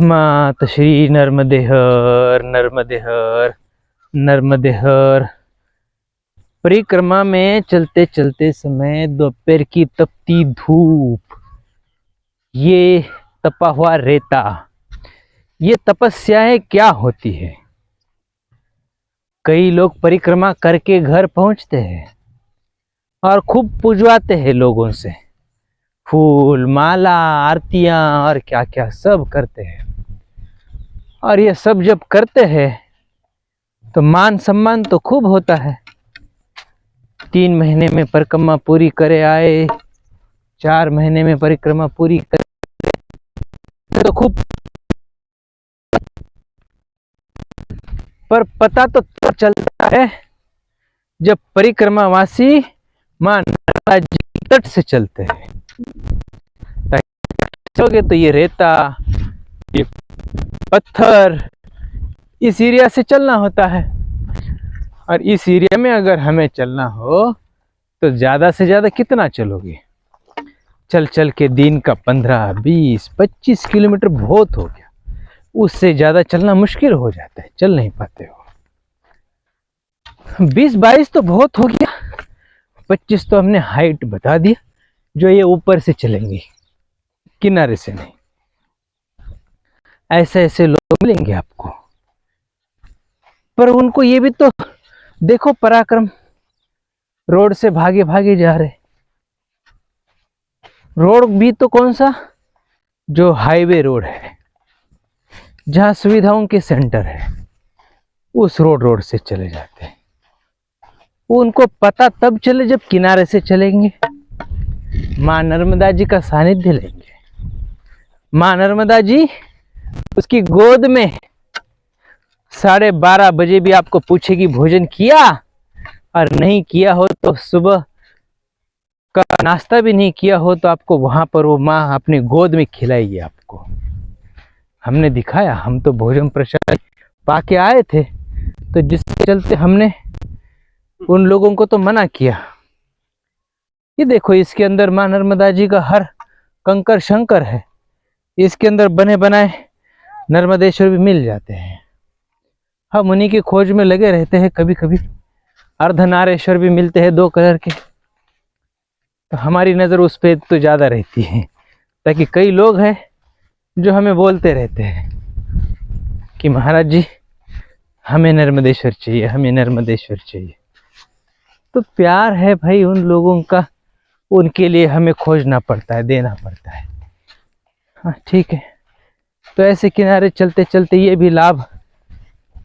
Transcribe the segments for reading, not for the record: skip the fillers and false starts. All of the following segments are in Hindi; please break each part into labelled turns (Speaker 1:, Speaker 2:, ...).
Speaker 1: मात श्री नर्मदे हर, नर्मदे हर, नर्मदे हर। परिक्रमा में चलते चलते समय दोपहर की तपती धूप, ये तपा हुआ रेता, ये तपस्याएं क्या होती है। कई लोग परिक्रमा करके घर पहुंचते हैं और खूब पुजवाते हैं लोगों से, फूल माला आरतियां और क्या क्या सब करते हैं। और ये सब जब करते हैं तो मान सम्मान तो खूब होता है। 3 महीने में परिक्रमा पूरी करे आए, 4 महीने में परिक्रमा पूरी करे तो खूब, पर पता तो तब चलता है जब परिक्रमावासी मां नर्मदा जी के तट से चलते हैं। चलोगे तो ये रेता, ये पत्थर, इस एरिया से चलना होता है। और इस एरिया में अगर हमें चलना हो तो ज्यादा से ज्यादा कितना चलोगे? चल चल के दिन का 15, 20, 25 किलोमीटर बहुत हो गया। उससे ज्यादा चलना मुश्किल हो जाता है, चल नहीं पाते हो। 20, 22 तो बहुत हो गया, 25 तो हमने हाइट बता दिया, जो ये ऊपर से चलेंगे, किनारे से नहीं। ऐसे ऐसे लोग मिलेंगे आपको, पर उनको ये भी तो देखो, पराक्रम रोड से भागे भागे जा रहे। रोड भी तो कौन सा, जो हाईवे रोड है, जहां सुविधाओं के सेंटर है, उस रोड से चले जाते हैं। उनको पता तब चले जब किनारे से चलेंगे, मां नर्मदा जी का सानिध्य लेंगे। मां नर्मदा जी उसकी गोद में 12:30 बजे भी आपको पूछेगी भोजन किया, और नहीं किया हो तो सुबह का नाश्ता भी नहीं किया हो तो आपको वहां पर वो माँ अपनी गोद में खिलाएगी आपको। हमने दिखाया, हम तो भोजन प्रसाद पाके आए थे, तो जिसके चलते हमने उन लोगों को तो मना किया। ये देखो, इसके अंदर मां नर्मदा जी का हर कंकर शंकर है, इसके अंदर बने बनाए नर्मदेश्वर भी मिल जाते हैं। हम उन्हीं की खोज में लगे रहते हैं। कभी कभी अर्धनारेश्वर भी मिलते हैं 2 कलर के, तो हमारी नज़र उस पर तो ज़्यादा रहती है। ताकि कई लोग हैं जो हमें बोलते रहते हैं कि महाराज जी हमें नर्मदेश्वर चाहिए, हमें नर्मदेश्वर चाहिए। तो प्यार है भाई उन लोगों का, उनके लिए हमें खोजना पड़ता है, देना पड़ता है। हाँ ठीक है। तो ऐसे किनारे चलते चलते ये भी लाभ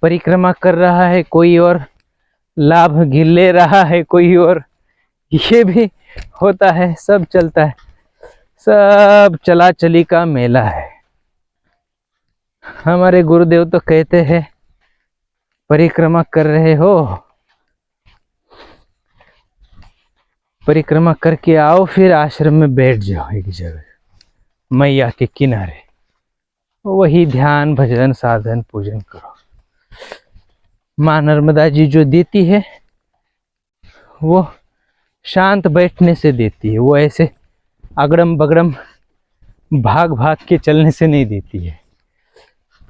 Speaker 1: परिक्रमा कर रहा है, कोई और लाभ ले रहा है कोई और, ये भी होता है, सब चलता है, सब चला चली का मेला है। हमारे गुरुदेव तो कहते हैं परिक्रमा कर रहे हो, परिक्रमा करके आओ, फिर आश्रम में बैठ जाओ एक जगह मैया के किनारे, वही ध्यान भजन साधन पूजन करो। मां नर्मदा जी जो देती है वो शांत बैठने से देती है, वो ऐसे अगड़म बगड़म भाग भाग के चलने से नहीं देती है।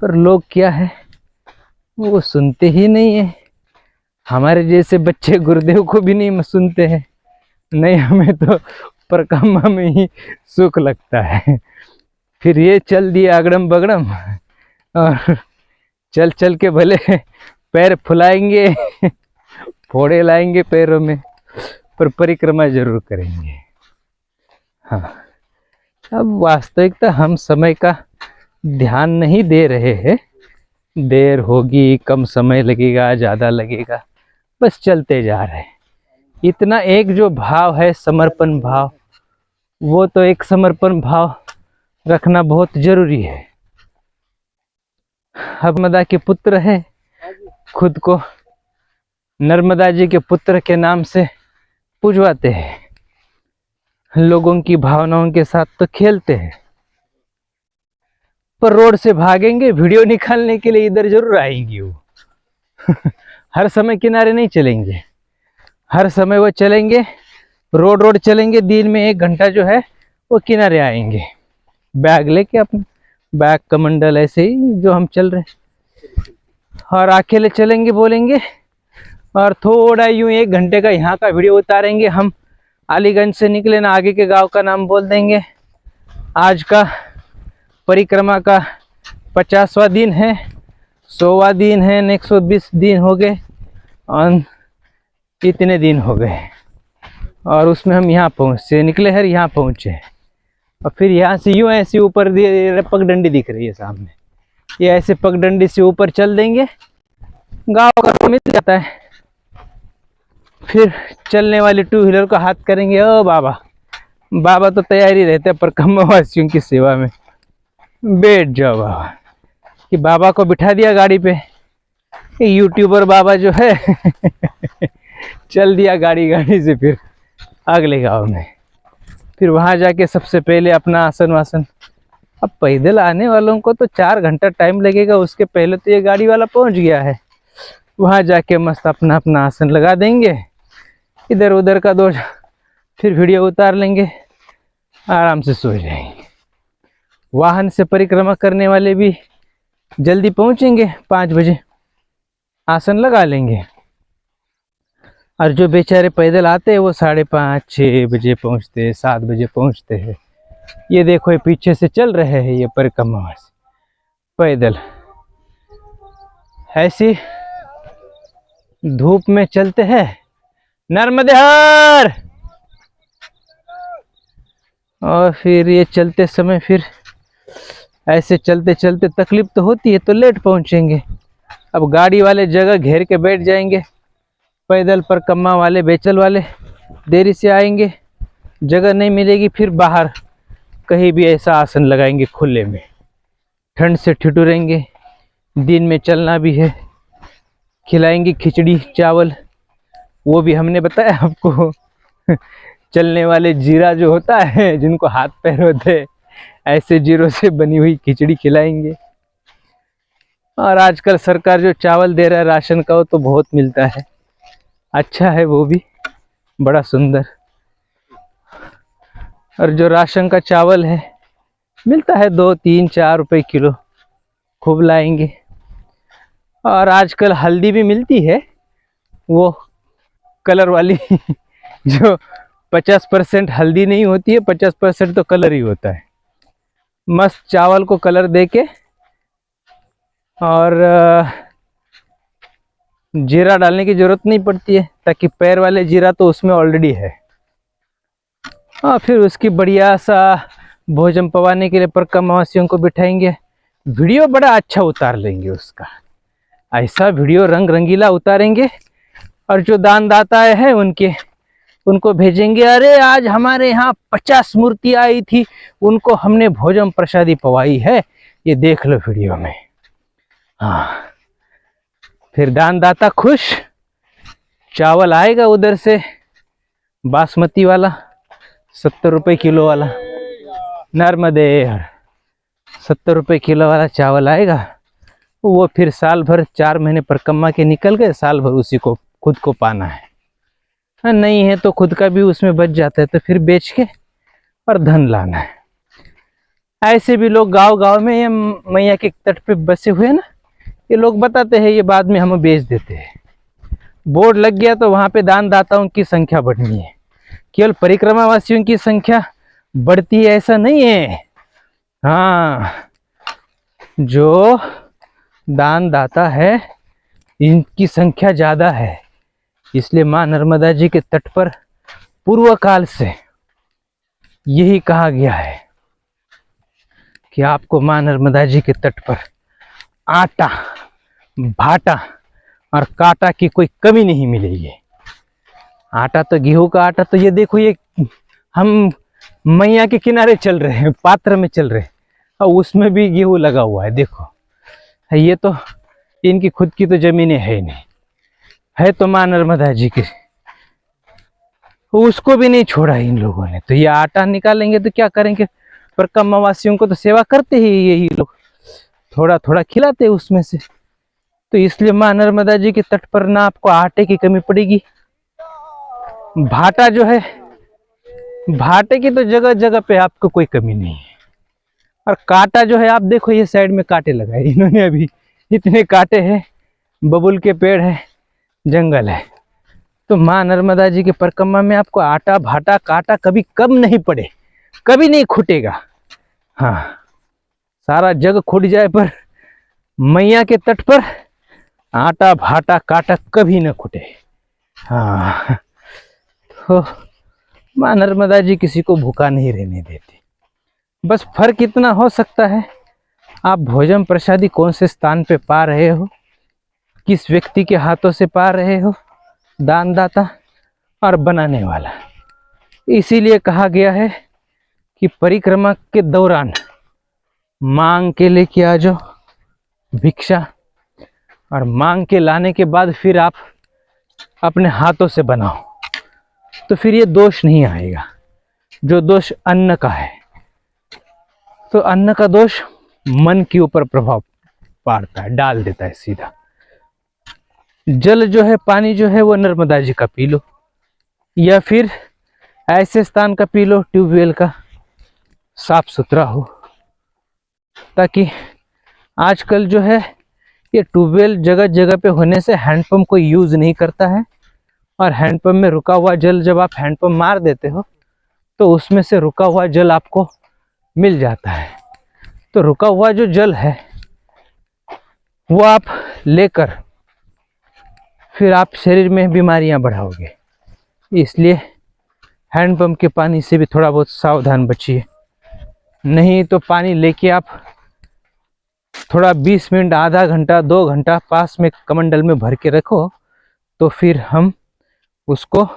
Speaker 1: पर लोग क्या है, वो सुनते ही नहीं है। हमारे जैसे बच्चे गुरुदेव को भी नहीं सुनते हैं। नहीं, हमें तो परिक्रमा में ही सुख लगता है। फिर ये चल दिया अगड़म बगड़म, और चल चल के भले पैर फुलाएंगे, फोड़े लाएंगे पैरों में, पर परिक्रमा जरूर करेंगे। हाँ, अब वास्तविकता हम समय का ध्यान नहीं दे रहे हैं। देर होगी, कम समय लगेगा, ज़्यादा लगेगा, बस चलते जा रहे हैं। इतना एक जो भाव है समर्पण भाव, वो तो एक समर्पण भाव रखना बहुत जरूरी है। नर्मदा के पुत्र है, खुद को नर्मदा जी के पुत्र के नाम से पूजवाते हैं, लोगों की भावनाओं के साथ तो खेलते हैं। पर रोड से भागेंगे वीडियो निकालने के लिए, इधर जरूर आएंगी वो। हर समय किनारे नहीं चलेंगे, हर समय वो चलेंगे रोड चलेंगे। दिन में 1 घंटा जो है वो किनारे आएंगे, बैग लेके अपने बैक कमंडल ऐसे ही जो हम चल रहे हैं। और अकेले चलेंगे बोलेंगे और थोड़ा यूं 1 घंटे का यहाँ का वीडियो उतारेंगे हम। अलीगंज से निकले ना, आगे के गांव का नाम बोल देंगे। आज का परिक्रमा का 50वां दिन है, 100वां दिन है, 120 दिन हो गए और इतने दिन हो गए। और उसमें हम यहाँ पहुँचे, निकले हैं यहाँ पहुँचे। और फिर यहाँ से यूँ ऐसे ऊपर पगडंडी दिख रही है सामने, ये ऐसे पगडंडी से ऊपर चल देंगे, गाँव का मिल जाता है। फिर चलने वाले 2 व्हीलर को हाथ करेंगे, ओ बाबा। बाबा तो तैयारी रहते हैं परिक्रमा वासियों की सेवा में, बैठ जाओ बाबा। कि बाबा को बिठा दिया गाड़ी पे, यूट्यूबर बाबा जो है चल दिया गाड़ी से फिर अगले गांव में। फिर वहां जाके सबसे पहले अपना आसन वासन। अब पैदल आने वालों को तो 4 घंटा टाइम लगेगा, उसके पहले तो ये गाड़ी वाला पहुंच गया है। वहां जाके मस्त अपना अपना आसन लगा देंगे, इधर उधर का दो फिर वीडियो उतार लेंगे, आराम से सो जाएंगे। वाहन से परिक्रमा करने वाले भी जल्दी पहुंचेंगे, 5 बजे आसन लगा लेंगे। और जो बेचारे पैदल आते हैं वो 5:30 6 बजे पहुंचते हैं, 7 बजे पहुंचते हैं। ये देखो ये पीछे से चल रहे हैं ये परिक्रमा से पैदल, ऐसी धूप में चलते हैं। नर्मदे हर। और फिर ये चलते समय फिर ऐसे चलते चलते तकलीफ तो होती है, तो लेट पहुंचेंगे। अब गाड़ी वाले जगह घेर के बैठ जाएंगे, पैदल परिक्रमा वाले बेचल वाले देरी से आएंगे, जगह नहीं मिलेगी। फिर बाहर कहीं भी ऐसा आसन लगाएंगे खुले में, ठंड से ठिठुरेंगे। दिन में चलना भी है, खिलाएंगे खिचड़ी चावल, वो भी हमने बताया आपको चलने वाले जीरा जो होता है, जिनको हाथ पैर होते हैं, ऐसे जीरो से बनी हुई खिचड़ी खिलाएंगे। और आजकल सरकार जो चावल दे रहा है राशन का, वो तो बहुत मिलता है, अच्छा है वो भी, बड़ा सुंदर। और जो राशन का चावल है मिलता है 2 3 4 रुपए किलो, खूब लाएंगे। और आजकल हल्दी भी मिलती है, वो कलर वाली जो 50% हल्दी नहीं होती है, 50% तो कलर ही होता है। मस्त चावल को कलर देके और जीरा डालने की जरूरत नहीं पड़ती है, ताकि पैर वाले जीरा तो उसमें ऑलरेडी है। और फिर उसकी बढ़िया सा भोजन पवाने के लिए परिक्रमावासियों को बिठाएंगे, वीडियो बड़ा अच्छा उतार लेंगे उसका, ऐसा वीडियो रंग रंगीला उतारेंगे। और जो दानदाता है उनको भेजेंगे, अरे आज हमारे यहाँ 50 मूर्ति आई थी, उनको हमने भोजन प्रसादी पवाई है, ये देख लो वीडियो में। हाँ, फिर दानदाता खुश, चावल आएगा उधर से बासमती वाला 70 रुपए किलो वाला, नर्मदे 70 रुपए किलो वाला चावल आएगा। वो फिर साल भर 4 महीने परिक्रमा के निकल गए, साल भर उसी को खुद को पाना है। नहीं है तो खुद का भी उसमें बच जाता है, तो फिर बेच के और धन लाना है। ऐसे भी लोग गांव गांव में ये मैया के तट पे बसे हुए ना, ये लोग बताते हैं, ये बाद में हम बेच देते हैं। बोर्ड लग गया तो वहां पे दानदाताओं की संख्या बढ़नी है, केवल परिक्रमा वासियों की संख्या बढ़ती है ऐसा नहीं है। हाँ, जो दानदाता है इनकी संख्या ज्यादा है, इसलिए माँ नर्मदा जी के तट पर पूर्व काल से यही कहा गया है कि आपको माँ नर्मदा जी के तट पर आटा, भाटा और काटा की कोई कमी नहीं मिलेगी। आटा तो गेहूं का आटा, तो ये देखो, ये हम मैया के किनारे चल रहे हैं, पात्र में चल रहे हैं, और उसमें भी गेहूं लगा हुआ है। देखो, ये तो इनकी खुद की तो जमीनें है नहीं, है तो माँ नर्मदा जी की, उसको भी नहीं छोड़ा इन लोगों ने। तो ये आटा निकालेंगे तो क्या करेंगे, परिक्रमा वासियों को तो सेवा करते ही यही लोग, थोड़ा थोड़ा खिलाते उसमें से। तो इसलिए माँ नर्मदा जी के तट पर ना आपको आटे की कमी पड़ेगी। भाटा जो है, भाटे की तो जगह जगह पे आपको कोई कमी नहीं है, और कांटा जो है आप देखो, ये साइड में कांटे लगाए इन्होंने, अभी इतने कांटे हैं, बबुल के पेड़ है, जंगल है। तो माँ नर्मदा जी के परिक्रमा में आपको आटा भाटा कांटा कभी कम नहीं पड़े, कभी नहीं खुटेगा। हाँ, सारा जग खुट जाए पर मैया के तट पर आटा भाटा कांटा कभी न खुटे। हाँ, तो माँ नर्मदा जी किसी को भूखा नहीं रहने देती। बस फर्क इतना हो सकता है, आप भोजन प्रसादी कौन से स्थान पे पा रहे हो, किस व्यक्ति के हाथों से पा रहे हो, दानदाता और बनाने वाला। इसीलिए कहा गया है कि परिक्रमा के दौरान मांग के लेके आ जाओ भिक्षा, और मांग के लाने के बाद फिर आप अपने हाथों से बनाओ, तो फिर ये दोष नहीं आएगा जो दोष अन्न का है। तो अन्न का दोष मन के ऊपर प्रभाव पाड़ता है, डाल देता है सीधा। जल जो है, पानी जो है, वो नर्मदा जी का पी लो, या फिर ऐसे स्थान का पी लो ट्यूबवेल का, साफ सुथरा हो। ताकि आजकल जो है ये ट्यूबवेल जगह जगह पे होने से हैंडपंप को यूज नहीं करता है, और हैंडपंप में रुका हुआ जल जब आप हैंडपंप मार देते हो तो उसमें से रुका हुआ जल आपको मिल जाता है। तो रुका हुआ जो जल है वो आप लेकर फिर आप शरीर में बीमारियां बढ़ाओगे। इसलिए हैंडपंप के पानी से भी थोड़ा बहुत सावधान बचिए। नहीं तो पानी लेके आप थोड़ा 20 मिनट, आधा घंटा, 2 घंटा पास में कमंडल में भर के रखो, तो फिर हम उसको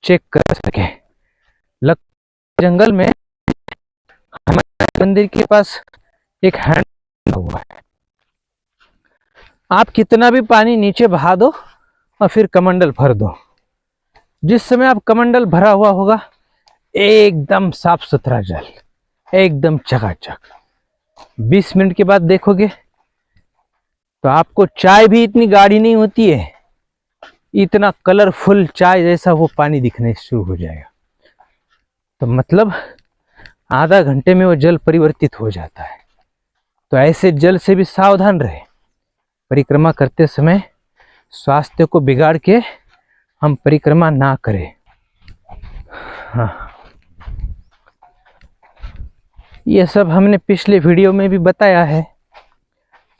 Speaker 1: चेक कर सके। जंगल में हमारे मंदिर के पास एक हैंड हुआ है, आप कितना भी पानी नीचे बहा दो और फिर कमंडल भर दो, जिस समय आप कमंडल भरा हुआ होगा एकदम साफ सुथरा जल, एकदम चकाचक। 20 मिनट के बाद देखोगे तो आपको चाय भी इतनी गाढ़ी नहीं होती है, इतना कलरफुल चाय जैसा वो पानी दिखने शुरू हो जाएगा। तो मतलब आधा घंटे में वो जल परिवर्तित हो जाता है। तो ऐसे जल से भी सावधान रहे। परिक्रमा करते समय स्वास्थ्य को बिगाड़ के हम परिक्रमा ना करें। हाँ, ये सब हमने पिछले वीडियो में भी बताया है,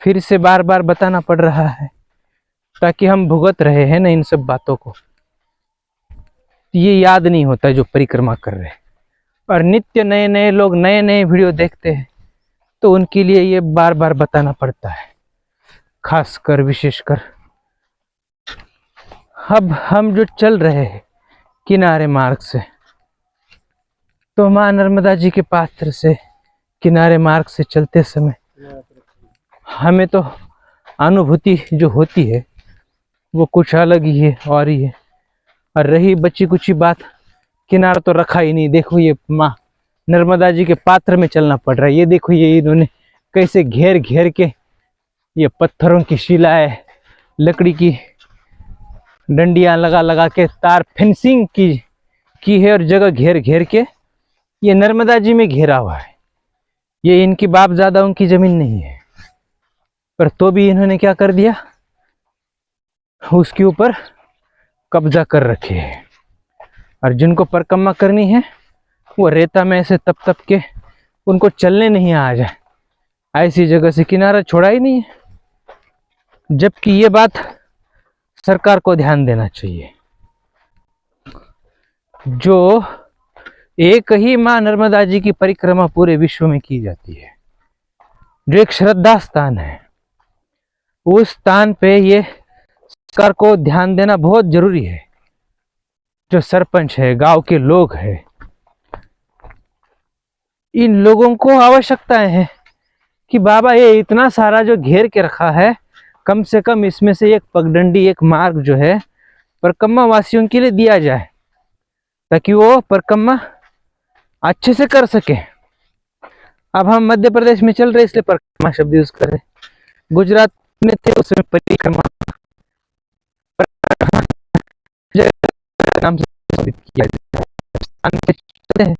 Speaker 1: फिर से बार बार बताना पड़ रहा है ताकि हम भुगत रहे हैं ना इन सब बातों को। ये याद नहीं होता जो परिक्रमा कर रहे हैं, और नित्य नए नए लोग नए नए वीडियो देखते हैं, तो उनके लिए ये बार बार बताना पड़ता है, खासकर विशेषकर। अब हम जो चल रहे हैं किनारे मार्ग से, तो माँ नर्मदा जी के पात्र से किनारे मार्ग से चलते समय हमें तो अनुभूति जो होती है वो कुछ अलग ही है और ही है। और रही बची कुछ बात, किनारा तो रखा ही नहीं। देखो ये माँ नर्मदा जी के पात्र में चलना पड़ रहा है। ये देखो ये इन्होंने कैसे घेर घेर के, ये पत्थरों की शिलाएं, लकड़ी की डंडियां लगा लगा के तार फेंसिंग की है, और जगह घेर घेर के ये नर्मदा जी में घेरा हुआ है। ये इनकी बाप दादाओं की जमीन नहीं है, पर तो भी इन्होंने क्या कर दिया, उसके ऊपर कब्जा कर रखे है। और जिनको परिक्रमा करनी है वो रेता में ऐसे तप तप के, उनको चलने नहीं आ जाए, ऐसी जगह से किनारा छोड़ा ही नहीं है। जबकि ये बात सरकार को ध्यान देना चाहिए। जो एक ही माँ नर्मदा जी की परिक्रमा पूरे विश्व में की जाती है, जो एक श्रद्धा स्थान है, उस स्थान पे ये सरकार को ध्यान देना बहुत जरूरी है। जो सरपंच है, गांव के लोग हैं, इन लोगों को आवश्यकताएं है कि बाबा ये इतना सारा जो घेर के रखा है, कम से कम इसमें से एक पगडंडी, एक मार्ग जो है परिक्रमा वासियों के लिए दिया जाए, ताकि वो परिक्रमा अच्छे से कर सके। अब हम मध्य प्रदेश में चल रहे इसलिए परिक्रमा शब्द यूज कर रहे, गुजरात में थे उस समय परिक्रमा नाम से किया जाता है।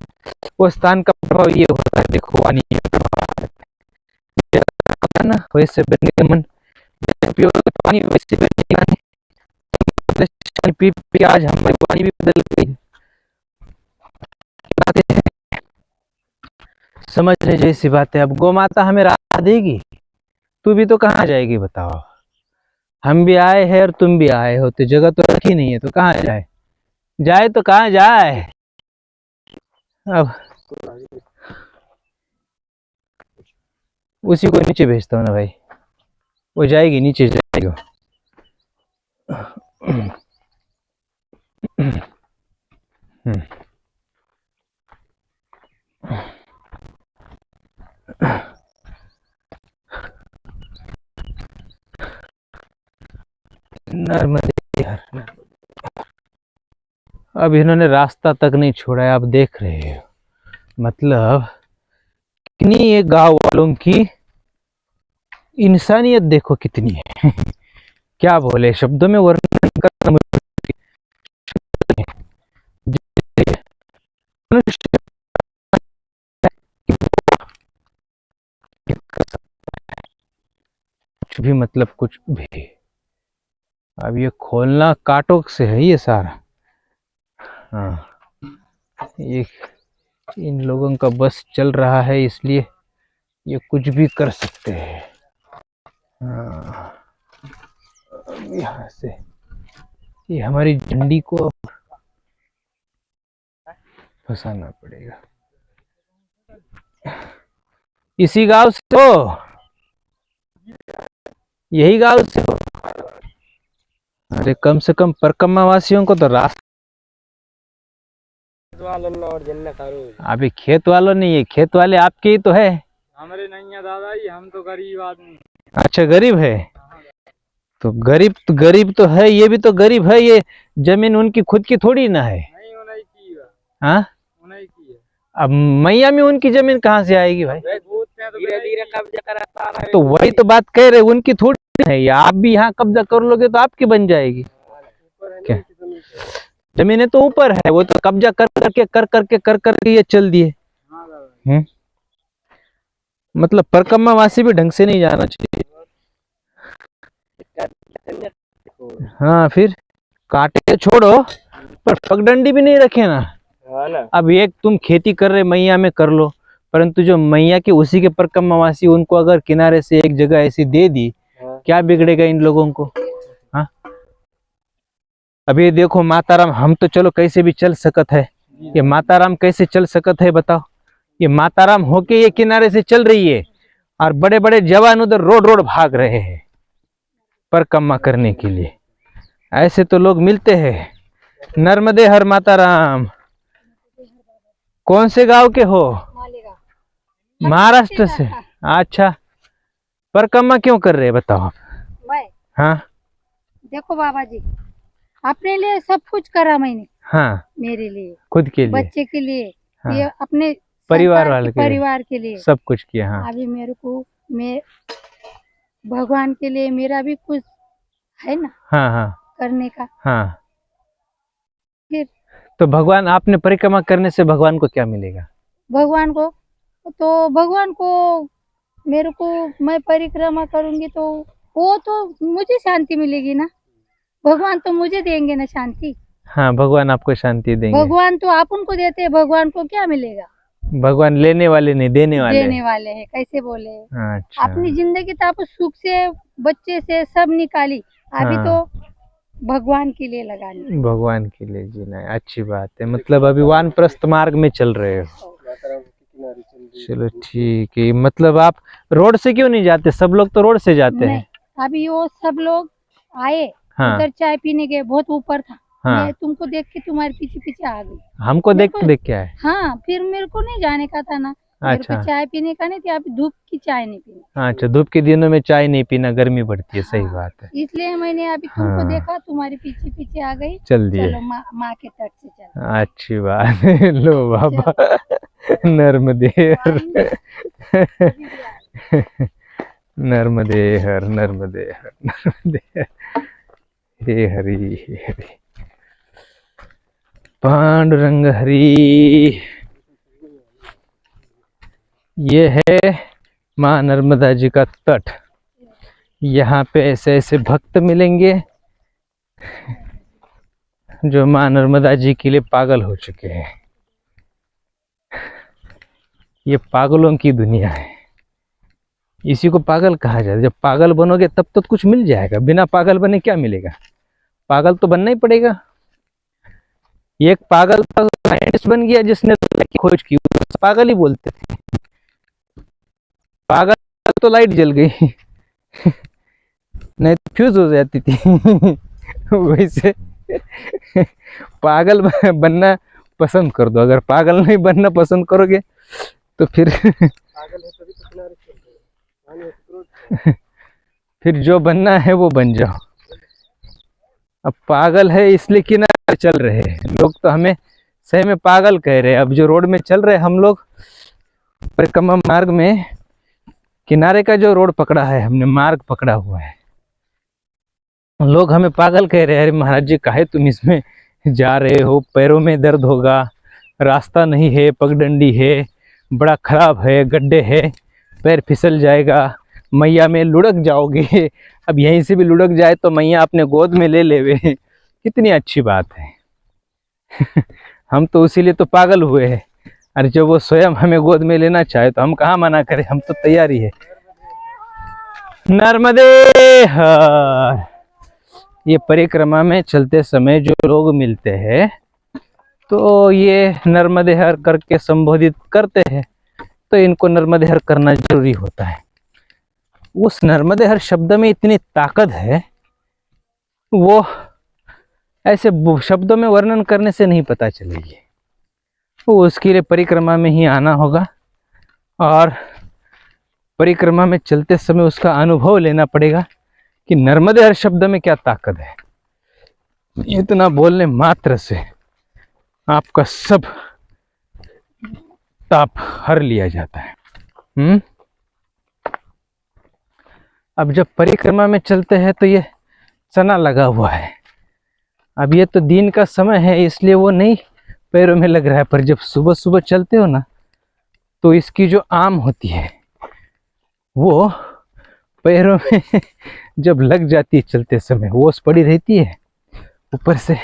Speaker 1: वो स्थान का प्रभाव ये होता है, देखो ना, वैसे बनेगा मन। पियोगे पानी वैसे बनेगा नहीं। पी पी आज हमारी पानी भी बदल गई। बातें हैं, समझने जैसी बात है। अब गौ माता हमें राह देगी, तू भी तो कहाँ जाएगी बताओ। हम भी आए हैं और तुम भी आए हो, तो जगह तो रखी नहीं है, तो कहाँ जाए, जाए तो कहाँ जाए। अब उसी को नीचे भेजता हूँ ना भाई, वो जाएगी नीचे जाएगी। नर्मदे हर। अब इन्होंने रास्ता तक नहीं छोड़ा है, आप देख रहे हो। मतलब कितनी ये गांव वालों की इंसानियत देखो कितनी है। क्या बोले, शब्दों में वर्णन करना मुश्किल है। मनुष्य कुछ भी, मतलब कुछ भी। अब ये खोलना कांटों से है ये सारा। हाँ, ये इन लोगों का बस चल रहा है, इसलिए ये कुछ भी कर सकते हैं। हाँ, अब यहाँ से ये हमारी झंडी को फंसाना पड़ेगा। इसी गांव से हो, यही गांव से हो। अरे कम से कम परकम्मा वासियों को तो रास्ता। अभी खेत वालों नहीं है, खेत वाले आपके ही तो है।
Speaker 2: हमारे नहीं है दादाजी, हम तो गरीब आदमी।
Speaker 1: अच्छा गरीब है, तो गरीब तो है, ये भी तो गरीब है। ये जमीन उनकी खुद की थोड़ी ना है।
Speaker 2: नहीं उन्हीं की है।
Speaker 1: हाँ
Speaker 2: उन्हीं की है।
Speaker 1: अब मैया में उनकी जमीन कहाँ से आएगी भाई।
Speaker 2: धीरे धीरे कब्जा कराता है।
Speaker 1: तो वही तो बात कह रहे, उनकी थोड़ी है। या आप भी यहाँ कब्जा कर लोगे तो आपकी बन जाएगी। क्या जमीनें तो ऊपर है, वो तो कब्जा कर करके ये चल दिए। मतलब परकम्मा वासी भी ढंग से नहीं जाना चाहिए। हाँ फिर काटे छोड़ो, पर पगडंडी भी नहीं रखे ना। अब एक तुम खेती कर रहे मैया में कर लो, परंतु जो मैया के उसी के परकम्मा वासी, उनको अगर किनारे से एक जगह ऐसी दे दी, क्या बिगड़ेगा इन लोगों को। हाँ अभी देखो माताराम, हम तो चलो कैसे भी चल सकत है, ये माताराम कैसे चल सकत है बताओ। ये माताराम होके ये किनारे से चल रही है, और बड़े बड़े जवान उधर रोड रोड भाग रहे हैं परकम्मा करने के लिए। ऐसे तो लोग मिलते हैं। नर्मदे हर माताराम। कौन से गांव के हो। महाराष्ट्र से। अच्छा, परकम्मा क्यों कर रहे हैं बताओ आप। हाँ
Speaker 3: देखो बाबा जी, अपने लिए सब कुछ करा मैंने।
Speaker 1: हाँ
Speaker 3: मेरे लिए,
Speaker 1: खुद के लिए,
Speaker 3: बच्चे के लिए,
Speaker 1: हाँ।
Speaker 3: ये अपने
Speaker 1: परिवार वाले के
Speaker 3: परिवार के लिए
Speaker 1: सब कुछ किया। हाँ
Speaker 3: अभी मेरे को, मैं भगवान के लिए मेरा भी कुछ है ना।
Speaker 1: हाँ हाँ
Speaker 3: करने का।
Speaker 1: हाँ,
Speaker 3: फिर
Speaker 1: तो भगवान, आपने परिक्रमा करने से भगवान को क्या मिलेगा।
Speaker 3: भगवान को, तो भगवान को मेरे को, मैं परिक्रमा करूंगी तो वो तो मुझे शांति मिलेगी ना। भगवान तो मुझे देंगे ना शांति।
Speaker 1: हाँ भगवान आपको शांति देंगे।
Speaker 3: भगवान तो आप उनको देते हैं, भगवान को क्या मिलेगा।
Speaker 1: भगवान लेने वाले नहीं, देने
Speaker 3: वाले हैं। कैसे बोले।
Speaker 1: अच्छा,
Speaker 3: अपनी जिंदगी तो आप सुख से, बच्चे से सब निकाली, अभी तो भगवान के लिए लगानी।
Speaker 1: भगवान के लिए जीना है, अच्छी बात है। मतलब अभी वानप्रस्थ मार्ग में चल रहे हो। चलो ठीक है। मतलब आप रोड से क्यों नहीं जाते, सब लोग तो रोड से जाते हैं।
Speaker 3: अभी वो सब लोग आए, उधर चाय पीने गए, बहुत ऊपर था। मैं तुमको देख के तुम्हारे पीछे पीछे आ गई।
Speaker 1: हमको देख के आए।
Speaker 3: हाँ, फिर मेरे को नहीं जाने का था ना। मेरे को चाय पीने का नहीं था, धूप की चाय नहीं पीनी।
Speaker 1: अच्छा, धूप के दिनों में चाय नहीं पीना, गर्मी बढ़ती है। सही बात है।
Speaker 3: इसलिए मैंने अभी तुमको देखा, तुम्हारे पीछे पीछे आ गई।
Speaker 1: चल दिए।
Speaker 3: चलो माँ के तट से चल।
Speaker 1: अच्छी बात है। लो बाबा नर्मदे नर्मदे हर, नर्मदे हर, नर्मदे हर। हे हरि हे हरि, पांडुरंग हरि। ये है माँ नर्मदा जी का तट। यहाँ पे ऐसे ऐसे भक्त मिलेंगे जो माँ नर्मदा जी के लिए पागल हो चुके हैं। ये पागलों की दुनिया है, इसी को पागल कहा जाता है। जब पागल बनोगे तब तो कुछ मिल जाएगा, बिना पागल बने क्या मिलेगा? पागल तो बनना ही पड़ेगा। एक पागल साइंटिस्ट बन गया जिसने खोज की, उसको पागल ही बोलते थे। पागल तो लाइट जल गई नहीं तो फ्यूज हो जाती थी वैसे पागल बनना पसंद कर दो। अगर पागल नहीं बनना पसंद करोगे तो फिर फिर जो बनना है वो बन जाओ। अब पागल है इसलिए किनारे चल रहे हैं लोग, तो हमें सही में पागल कह रहे हैं। अब जो रोड में चल रहे हैं हम लोग, परिक्रमा मार्ग में किनारे का जो रोड पकड़ा है, हमने मार्ग पकड़ा हुआ है, लोग हमें पागल कह रहे हैं। अरे महाराज जी काहे तुम इसमें जा रहे हो, पैरों में दर्द होगा, रास्ता नहीं है, पगडंडी है, बड़ा खराब है, गड्ढे है, पैर फिसल जाएगा, मैया में लुढ़क जाओगे। अब यहीं से भी लुढ़क जाए तो मैया अपने गोद में ले लेवे, कितनी अच्छी बात है हम तो उसीलिए तो पागल हुए हैं। अरे जब वो स्वयं हमें गोद में लेना चाहे तो हम कहाँ मना करें, हम तो तैयारी है। नर्मदे हर। ये परिक्रमा में चलते समय जो लोग मिलते हैं तो ये नर्मदे हर करके संबोधित करते हैं, तो इनको नर्मदे हर करना जरूरी होता है। उस नर्मदे हर शब्द में इतनी ताकत है, वो ऐसे शब्दों में वर्णन करने से नहीं पता चलेगी। वो उसके लिए परिक्रमा में ही आना होगा और परिक्रमा में चलते समय उसका अनुभव लेना पड़ेगा कि नर्मदे हर शब्द में क्या ताकत है। इतना बोलने मात्र से आपका सब ताप हर लिया जाता है। अब जब परिक्रमा में चलते हैं तो ये चना लगा हुआ है, अब ये तो दिन का समय है इसलिए वो नहीं पैरों में लग रहा है, पर जब सुबह सुबह चलते हो ना तो इसकी जो आम होती है वो पैरों में जब लग जाती है चलते समय, ओस पड़ी रहती है, ऊपर से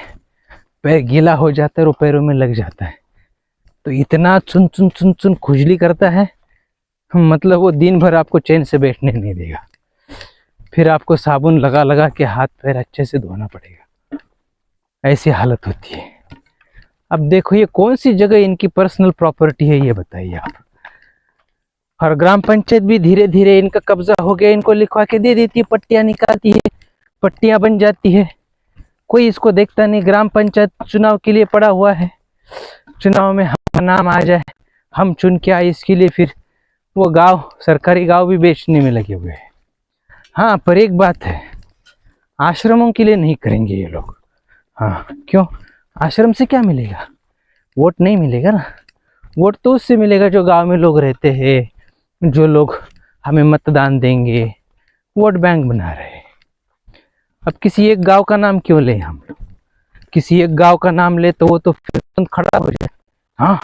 Speaker 1: पैर गीला हो जाता है और पैरों में लग जाता है, तो इतना चुन चुन चुन चुन खुजली करता है, मतलब वो दिन भर आपको चैन से बैठने नहीं देगा। फिर आपको साबुन लगा लगा के हाथ पैर अच्छे से धोना पड़ेगा, ऐसी हालत होती है। अब देखो ये कौन सी जगह इनकी पर्सनल प्रॉपर्टी है ये बताइए आप। और ग्राम पंचायत भी धीरे धीरे इनका कब्जा हो गया, इनको लिखवा के दे देती है, पट्टियां निकालती है, पट्टियां बन जाती है, कोई इसको देखता नहीं। ग्राम पंचायत चुनाव के लिए पड़ा हुआ है, चुनाव में हमारा नाम आ जाए, हम चुन के आए, इसके लिए फिर वो गांव, सरकारी गांव भी बेचने में लगे हुए हैं। हाँ, पर एक बात है, आश्रमों के लिए नहीं करेंगे ये लोग। हाँ, क्यों? आश्रम से क्या मिलेगा? वोट नहीं मिलेगा ना। वोट तो उससे मिलेगा जो गांव में लोग रहते हैं, जो लोग हमें मतदान देंगे, वोट बैंक बना रहे हैं। अब किसी एक गांव का नाम क्यों ले हम? किसी एक गांव का नाम ले तो वो तो फिर खड़ा हो जाए। हाँ,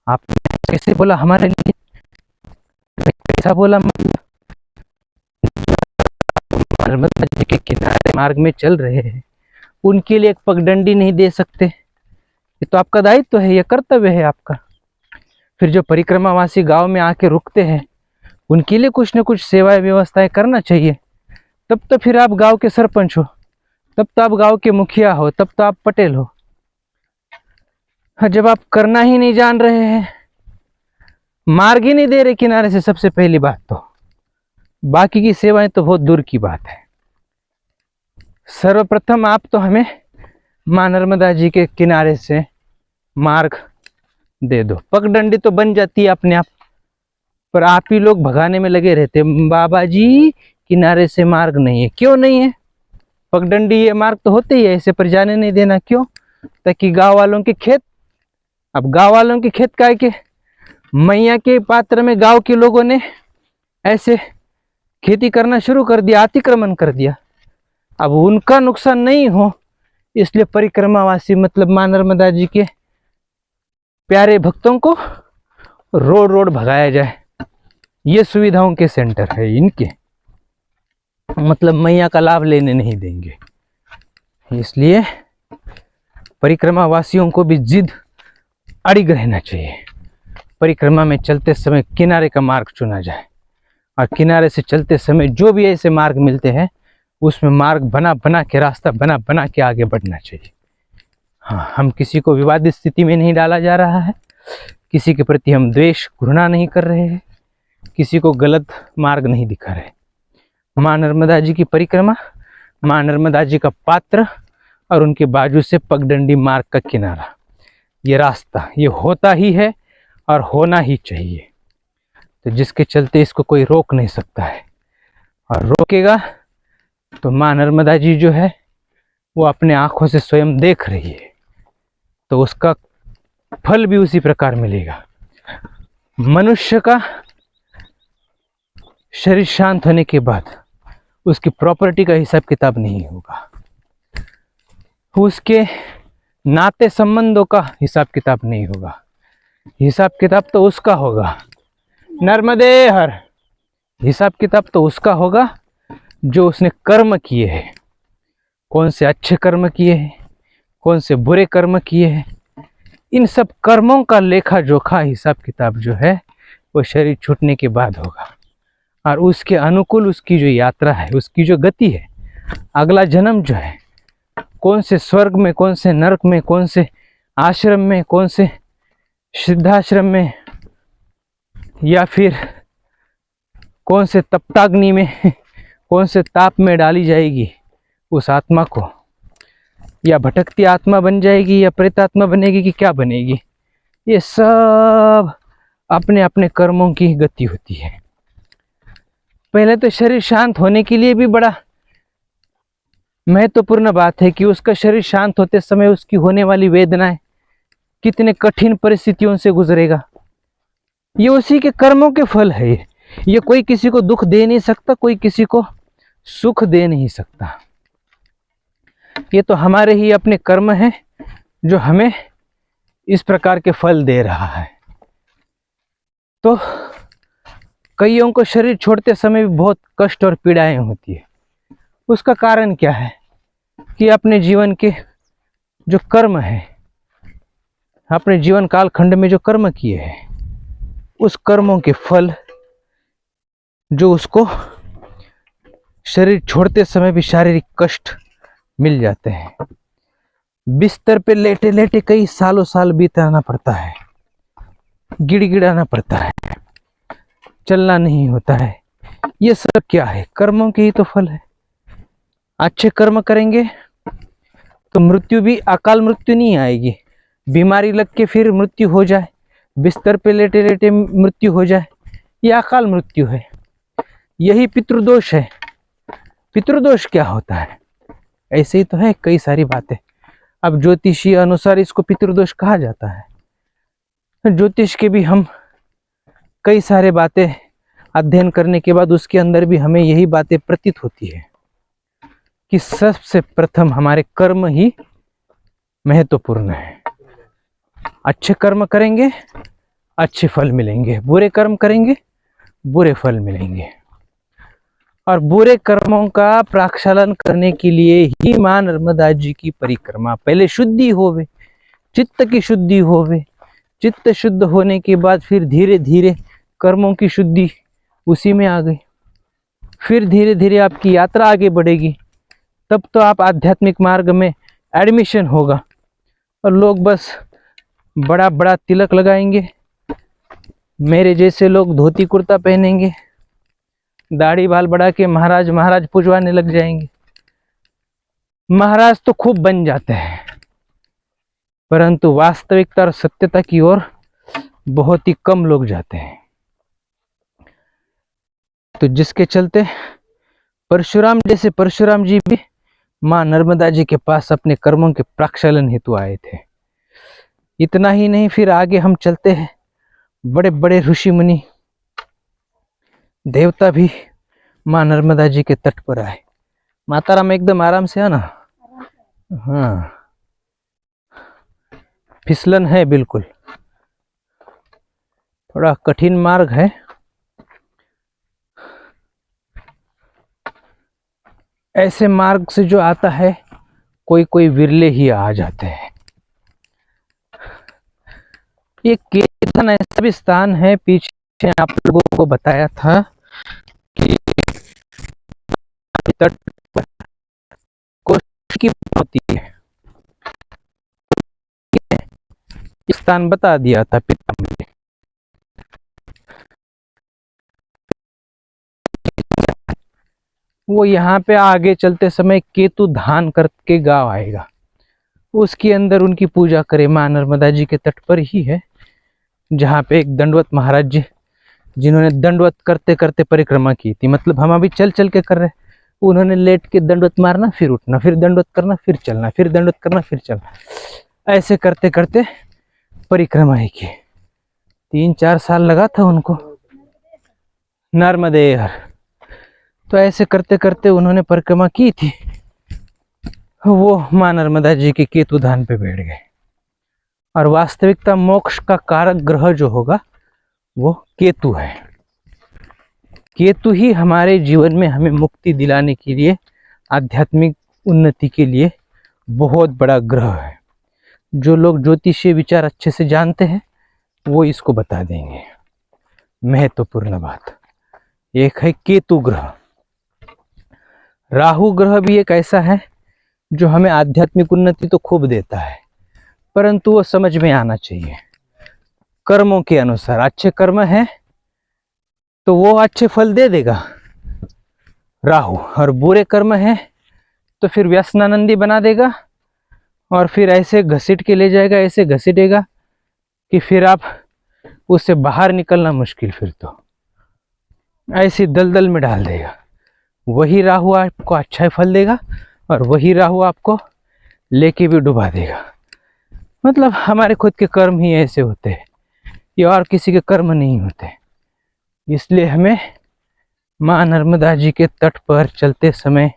Speaker 1: आपने कैसे बोला हमारे लिए? कैसा बोला? नर्मदा जी के किनारे मार्ग में चल रहे हैं, उनके लिए एक पगडंडी नहीं दे सकते? ये तो आपका दायित्व है, ये कर्तव्य है आपका। फिर जो परिक्रमावासी गांव में आके रुकते हैं उनके लिए कुछ न कुछ सेवाएं व्यवस्थाएं करना चाहिए। तब तो फिर आप गांव के सरपंच हो, तब तो आप गांव के मुखिया हो, तब तो आप पटेल हो। जब आप करना ही नहीं जान रहे हैं, मार्ग ही नहीं दे रहे किनारे से, सबसे पहली बात तो बाकी की सेवाएं तो बहुत दूर की बात है। सर्वप्रथम आप तो हमें मां नर्मदा जी के किनारे से मार्ग दे दो। पगडंडी तो बन जाती है अपने आप, पर आप ही लोग भगाने में लगे रहते, बाबा जी किनारे से मार्ग नहीं है। क्यों नहीं है? पगडंडी ये मार्ग तो होते ही है, ऐसे पर जाने नहीं देना। क्यों? ताकि गांव वालों के खेत, अब गांव वालों के खेत का के मैया के पात्र में गांव के लोगों ने ऐसे खेती करना शुरू कर दिया, अतिक्रमण कर दिया। अब उनका नुकसान नहीं हो इसलिए परिक्रमावासी मतलब मां नर्मदा जी के प्यारे भक्तों को रोड रोड भगाया जाए। ये सुविधाओं के सेंटर है इनके। मतलब मैया का लाभ लेने नहीं देंगे। इसलिए परिक्रमा वासियों को भी जिद अड़िग रहना चाहिए। परिक्रमा में चलते समय किनारे का मार्ग चुना जाए और किनारे से चलते समय जो भी ऐसे मार्ग मिलते हैं उसमें मार्ग बना बना के, रास्ता बना बना के आगे बढ़ना चाहिए। हाँ, हम किसी को विवादित स्थिति में नहीं डाला जा रहा है, किसी के प्रति हम द्वेष घृणा नहीं कर रहे हैं, किसी को गलत मार्ग नहीं दिखा रहे। माँ नर्मदा जी की परिक्रमा, माँ नर्मदा जी का पात्र और उनके बाजू से पगडंडी मार्ग का किनारा, ये रास्ता ये होता ही है और होना ही चाहिए। तो जिसके चलते इसको कोई रोक नहीं सकता है, और रोकेगा तो माँ नर्मदा जी जो है वो अपने आंखों से स्वयं देख रही है, तो उसका फल भी उसी प्रकार मिलेगा। मनुष्य का शरीर शांत होने के बाद उसकी प्रॉपर्टी का हिसाब किताब नहीं होगा, उसके नाते संबंधों का हिसाब किताब नहीं होगा। हिसाब किताब तो उसका होगा, नर्मदे हर, हिसाब किताब तो उसका होगा जो उसने कर्म किए हैं, कौन से अच्छे कर्म किए हैं, कौन से बुरे कर्म किए हैं। इन सब कर्मों का लेखा जोखा हिसाब किताब जो है वो शरीर छूटने के बाद होगा, और उसके अनुकूल उसकी जो यात्रा है, उसकी जो गति है, अगला जन्म जो है, कौन से स्वर्ग में, कौन से नरक में, कौन से आश्रम में, कौन से सिद्धाश्रम में, या फिर कौन से तप्ताग्नि में, कौन से ताप में डाली जाएगी उस आत्मा को, या भटकती आत्मा बन जाएगी या प्रेतात्मा बनेगी कि क्या बनेगी, ये सब अपने अपने कर्मों की गति होती है। पहले तो शरीर शांत होने के लिए भी बड़ा महत्वपूर्ण बात है कि उसका शरीर शांत होते समय उसकी होने वाली वेदनाएं कितने कठिन परिस्थितियों से गुजरेगा, ये उसी के कर्मों के फल है। ये कोई किसी को दुख दे नहीं सकता, कोई किसी को सुख दे नहीं सकता। ये तो हमारे ही अपने कर्म हैं जो हमें इस प्रकार के फल दे रहा है। तो कईयों को शरीर छोड़ते समय भी बहुत कष्ट और पीड़ाएं होती है। उसका कारण क्या है कि अपने जीवन के जो कर्म है, अपने जीवन काल खंड में जो कर्म किए हैं, उस कर्मों के फल जो उसको शरीर छोड़ते समय भी शारीरिक कष्ट मिल जाते हैं। बिस्तर पे लेटे लेटे कई सालों साल बिताना पड़ता है, गिड़गिड़ाना पड़ता है, चलना नहीं होता है। ये सब क्या है? कर्मों के ही तो फल है। अच्छे कर्म करेंगे तो मृत्यु भी अकाल मृत्यु नहीं आएगी, बीमारी लग के फिर मृत्यु हो जाए, बिस्तर पे लेटे लेटे मृत्यु हो जाए, ये अकाल मृत्यु है। यही पितृदोष है। पितृदोष क्या होता है? ऐसे ही तो है कई सारी बातें। अब ज्योतिषीय अनुसार इसको पितृदोष कहा जाता है। ज्योतिष के भी हम कई सारे बातें अध्ययन करने के बाद उसके अंदर भी हमें यही बातें प्रतीत होती है कि सबसे प्रथम हमारे कर्म ही महत्वपूर्ण है। अच्छे कर्म करेंगे अच्छे फल मिलेंगे, बुरे कर्म करेंगे बुरे फल मिलेंगे। और बुरे कर्मों का प्रक्षालन करने के लिए ही मां नर्मदा जी की परिक्रमा, पहले शुद्धि होवे, चित्त की शुद्धि होवे, चित्त शुद्ध होने के बाद फिर धीरे धीरे कर्मों की शुद्धि उसी में आ गई। फिर धीरे धीरे आपकी यात्रा आगे बढ़ेगी, तब तो आप आध्यात्मिक मार्ग में एडमिशन होगा और लोग बस बड़ा बड़ा तिलक लगाएंगे, मेरे जैसे लोग धोती कुर्ता पहनेंगे, दाढ़ी बाल बढ़ा के महाराज महाराज पुजवाने लग जाएंगे। महाराज तो खूब बन जाते हैं, परंतु वास्तविकता और सत्यता की ओर बहुत ही कम लोग जाते हैं। तो जिसके चलते परशुराम जैसे परशुराम जी भी मां नर्मदा जी के पास अपने कर्मों के प्रक्षालन हेतु आए थे। इतना ही नहीं, फिर आगे हम चलते हैं, बड़े बड़े ऋषि मुनि देवता भी मां नर्मदा जी के तट पर आए। माताराम एकदम आराम से आना। हाँ, फिसलन है बिल्कुल, थोड़ा कठिन मार्ग है। ऐसे मार्ग से जो आता है कोई कोई विरले ही आ जाते हैं। ये केतन ऐसा भी स्थान है, पीछे आप लोगों को बताया था कि तट पर कोशिश की होती है, स्थान बता दिया था पिता ने। वो यहाँ पे आगे चलते समय केतु धान करके गांव आएगा, उसके अंदर उनकी पूजा करे। माँ नर्मदा जी के तट पर ही है, जहाँ पे एक दंडवत महाराज जी, जिन्होंने दंडवत करते करते परिक्रमा की थी। मतलब हम अभी चल चल के कर रहे, उन्होंने लेट के दंडवत मारना, फिर उठना, फिर दंडवत करना, फिर चलना, फिर दंडवत करना, फिर चलना, ऐसे करते करते परिक्रमा ही की। 3-4 साल लगा था उनको, नर्मदेहर। तो ऐसे करते करते उन्होंने परिक्रमा की थी। वो माँ नर्मदा जी के केतु धान पे बैठ गए। और वास्तविकता मोक्ष का कारक ग्रह जो होगा वो केतु है। केतु ही हमारे जीवन में हमें मुक्ति दिलाने के लिए, आध्यात्मिक उन्नति के लिए बहुत बड़ा ग्रह है। जो लोग ज्योतिषीय विचार अच्छे से जानते हैं वो इसको बता देंगे। महत्वपूर्ण बात एक है केतु ग्रह। राहु ग्रह भी एक ऐसा है जो हमें आध्यात्मिक उन्नति तो खूब देता है, परंतु वो समझ में आना चाहिए कर्मों के अनुसार। अच्छे कर्म है तो वो अच्छे फल दे देगा राहु, और बुरे कर्म है तो फिर व्यसनानंदी बना देगा, और फिर ऐसे घसीट के ले जाएगा, ऐसे घसीटेगा कि फिर आप उससे बाहर निकलना मुश्किल। फिर तो ऐसी दलदल में डाल देगा। वही राहु आपको अच्छा फल देगा और वही राहु आपको लेके भी डुबा देगा। मतलब हमारे खुद के कर्म ही ऐसे होते हैं, ये और किसी के कर्म नहीं होते। इसलिए हमें माँ नर्मदा जी के तट पर चलते समय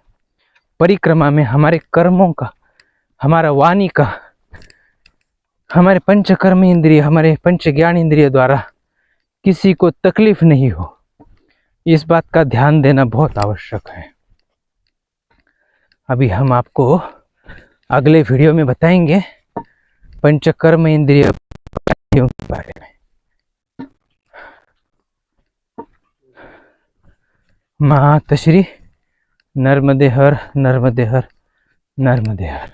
Speaker 1: परिक्रमा में हमारे कर्मों का, हमारा वाणी का, हमारे पंच कर्म इंद्रिय, हमारे पंच ज्ञान इंद्रिय द्वारा किसी को तकलीफ नहीं हो, इस बात का ध्यान देना बहुत आवश्यक है। अभी हम आपको अगले वीडियो में बताएंगे पंचकर्म इंद्रिय के बारे में। मातश्री नर्मदे हर, नर्मदे हर, नर्मदे हर।